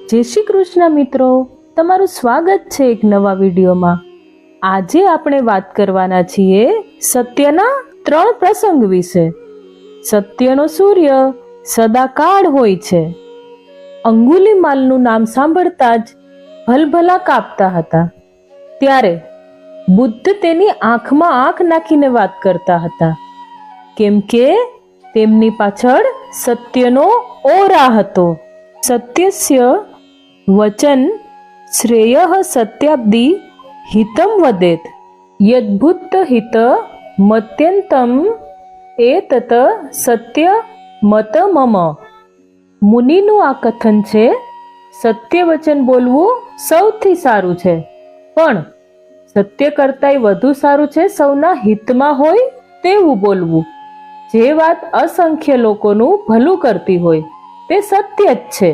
જય શ્રી કૃષ્ણ મિત્રો, તમારું સ્વાગત છે એક નવા વિડીયોમાં। આજે આપણે વાત કરવાના છીએ સત્યના 3 પ્રસંગ વિશે। સત્યનો સૂર્ય સદાકાળ હોય છે। અંગુલિમાલનું નામ સાંભળતા જ ભલભલા કાપતા હતા। ત્યારે બુદ્ધ તેની આંખમાં આંખ નાખીને વાત કરતા હતા, કેમ કે તેમની પાછળ સત્યનો ઓરા હતો। સત્યસ્ય વચન શ્રેયઃ સત્યાબ્દી હિતમ વદેત યદ્ભુત હિત મત્યંતમ એતત સત્ય મત મમ। મુનિનું આ કથન છે, સત્ય વચન બોલવું સૌથી સારું છે, પણ સત્ય કરતાંય વધુ સારું છે સૌના હિતમાં હોય તેવું બોલવું। જે વાત અસંખ્ય લોકોનું ભલું કરતી હોય તે સત્ય જ છે।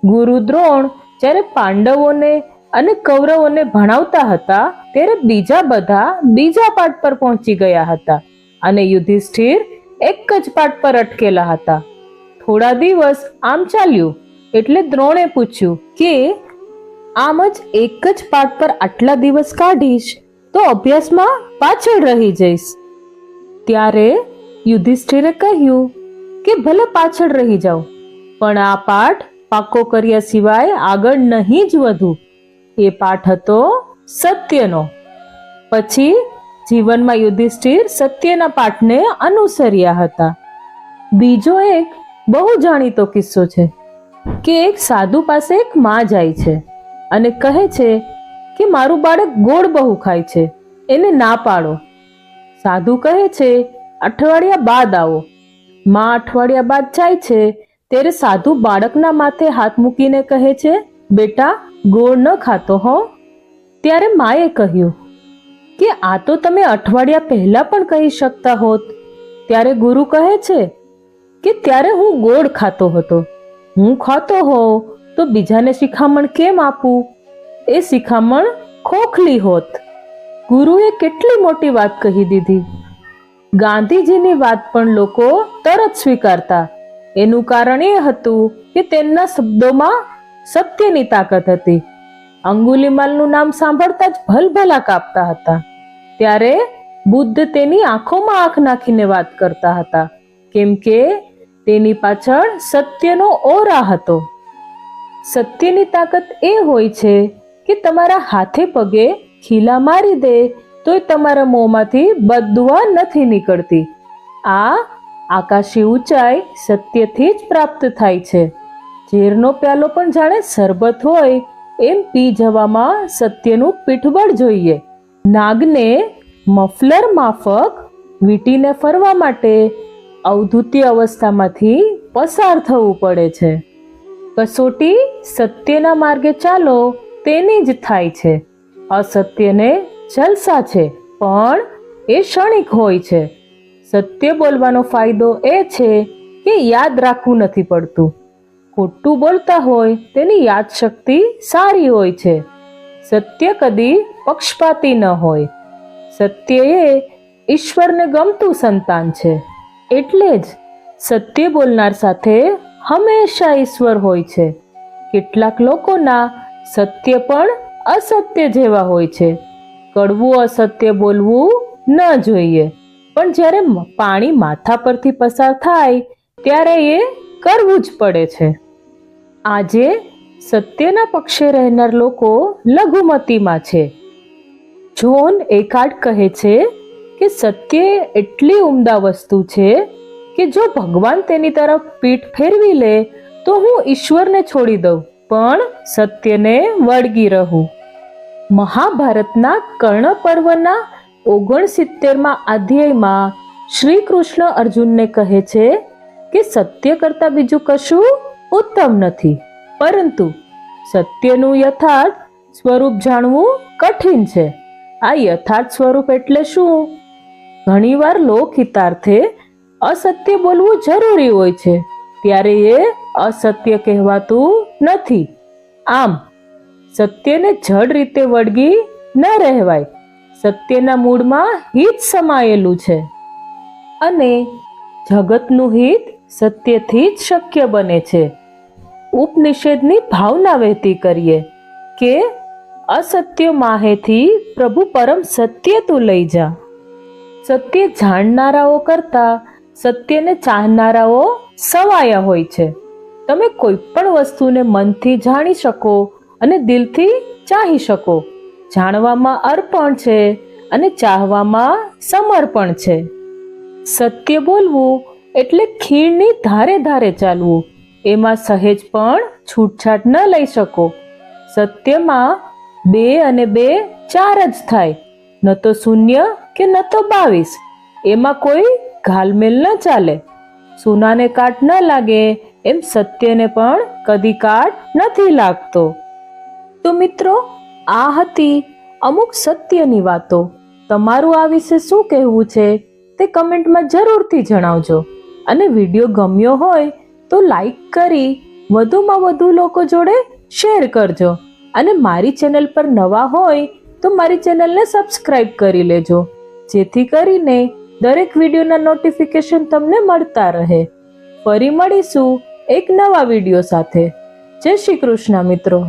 ગુરુ દ્રોણ જ્યારે પાંડવોને અને કૌરવોને ભણાવતા હતા ત્યારે બીજા બધા બીજા પાઠ પર પહોંચી ગયા હતા અને યુધિષ્ઠિર એક જ પાઠ પર અટકેલા હતા। થોડા દિવસ આમ ચાલ્યું એટલે દ્રોણે પૂછ્યું કે આમ જ એક જ પાઠ પર આટલા દિવસ કાઢીશ તો અભ્યાસમાં પાછળ રહી જઈશ। ત્યારે યુધિષ્ઠિરે કહ્યું કે ભલે પાછળ રહી જાઓ, પણ આ પાઠ પાકો કર્યા સિવાય આગળ નહીં જ વધુ। એ પાઠ હતો સત્યનો। પછી જીવનમાં યુધિષ્ઠિર સત્યના પાઠને અનુસર્યા હતા। બીજો એક બહુ જાણીતો કિસ્સો છે કે એક સાધુ પાસે એક માં જાય છે અને કહે છે કે મારું બાળક ગોળ બહુ ખાય છે, એને ના પાડો। સાધુ કહે છે અઠવાડિયા બાદ આવો। માં અઠવાડિયા બાદ જાય છે ત્યારે સાધુ બાળકના માથે હાથ મૂકીને કહે છે, બેટા ગોળ ન ખાતો હો। ત્યારે માએ કહ્યું કે આ તો તમે અઠવાડિયા પહેલા પણ કહી શકતા હોત। ત્યારે ગુરુ કહે છે કે ત્યારે હું ગોળ ખાતો હતો। હું ખાતો હોઉં તો બીજાને શિખામણ કેમ આપું? એ શિખામણ ખોખલી હોત। ગુરુએ કેટલી મોટી વાત કહી દીધી। ગાંધીજીની વાત પણ લોકો તરત સ્વીકારતા। એનું કારણ એ હતું કે તેમના શબ્દોમાં સત્યની તાકાત હતી। અંગુલિમાલનું નામ સાંભળતા જ ભલભલા કાપતા હતા। ત્યારે બુદ્ધ તેની આંખોમાં આંખ નાખીને વાત કરતા હતા, કેમ કે તેની પાછળ સત્યનો ઓરા હતો। સત્યની તાકાત એ હોય છે કે તમારા હાથે પગે ખીલા મારી દે તોય તમારા મોંમાંથી બદદુઆ નથી નીકળતી। આ આકાશી ઊંચાઈ સત્યથી જ પ્રાપ્ત થાય છે। ઝેરનો પ્યાલો પણ જાણે શરબત હોય એમ પી જવામાં સત્યનું પીઠબળ જોઈએ। નાગને મફલર માફક વીંટીને ફરવા માટે અવધૂતી અવસ્થામાંથી પસાર થવું પડે છે। કસોટી સત્યના માર્ગે ચાલો તેની જ થાય છે। અસત્યને જલસા છે, પણ એ ક્ષણિક હોય છે। સત્ય બોલવાનો ફાયદો એ છે કે યાદ રાખવું નથી પડતું। ખોટું બોલતા હોય તેની યાદશક્તિ સારી હોય છે। સત્ય કદી પક્ષપાતી ન હોય। સત્ય એ ઈશ્વરને ગમતું સંતાન છે। એટલે જ સત્ય બોલનાર સાથે હંમેશા ઈશ્વર હોય છે। કેટલાક લોકોના સત્ય પણ અસત્ય જેવા હોય છે। કડવું અસત્ય બોલવું ન જોઈએ, પણ જ્યારે પાણી માથા પરથી પસાર થાય ત્યારે એ કરવું જ પડે છે। આજે સત્યના પક્ષે રહેનાર લોકો લઘુમતીમાં છે। જ્હોન એકાર્ડ કહે છે કે સત્ય એટલી ઉમદા વસ્તુ છે કે જો ભગવાન તેની તરફ પીઠ ફેરવી લે તો હું ઈશ્વરને છોડી દઉં, પણ સત્યને વળગી રહું। મહાભારતના કર્ણ પર્વના 69મા અધ્યાયમાં શ્રી કૃષ્ણ અર્જુનને કહે છે કે સત્ય કરતા બીજું કશું ઉત્તમ નથી, પરંતુ સત્યનું યથાર્થ સ્વરૂપ જાણવું કઠિન છે। આ યથાર્થ સ્વરૂપ એટલે શું? ઘણીવાર લોકહિતાર્થે અસત્ય બોલવું જરૂરી હોય છે, ત્યારે એ અસત્ય કહેવાતું નથી। આમ સત્યને જડ રીતે વળગી ન રહેવાય। સત્યના મૂળમાં હિત સમાયેલું છે અને જગતનું હિત સત્યથી જ શક્ય બને છે। ઉપનિષદની ભાવના વહેતી કરીએ કે અસત્ય માહેથી પ્રભુ પરમ સત્ય તું લઈ જા. સત્ય જાણનારાઓ કરતા સત્યને ચાહનારાઓ સવાયા હોય છે. તમે કોઈ પણ વસ્તુને મનથી જાણી શકો અને દિલથી ચાહી શકો. જાણવામાં અર્પણ છે અને ચાહવામાં સમર્પણ છે. સત્ય બોલવું એટલે ખીણની ધારે ધારે ચાલવું. એમાં સહેજ પણ છૂટછાટ ન લઈ શકો. સત્યમાં 2 અને 2 4 જ થાય, ન તો 0 કે ન તો 22. એમાં કોઈ ઘાલમેલ ન ચાલે. સોનાને કાટ ન લાગે એમ સત્યને પણ કદી કાટ નથી લાગતો. તો મિત્રો, આ હતી અમુક સત્યની વાતો. તમારું આ વિશે શું કહેવું છે તે કમેન્ટમાં જરૂરથી જણાવજો. અને વિડીયો ગમ્યો હોય તો લાઈક કરી વધુમાં વધુ લોકો જોડે શેર કરજો. અને મારી ચેનલ પર નવા હોય તો મારી ચેનલને સબસ્ક્રાઇબ કરી લેજો, જેથી કરીને દરેક વિડીયોના નોટિફિકેશન તમને મળતા રહે. ફરી મળીશું એક નવા વિડીયો સાથે. જય શ્રી કૃષ્ણ મિત્રો.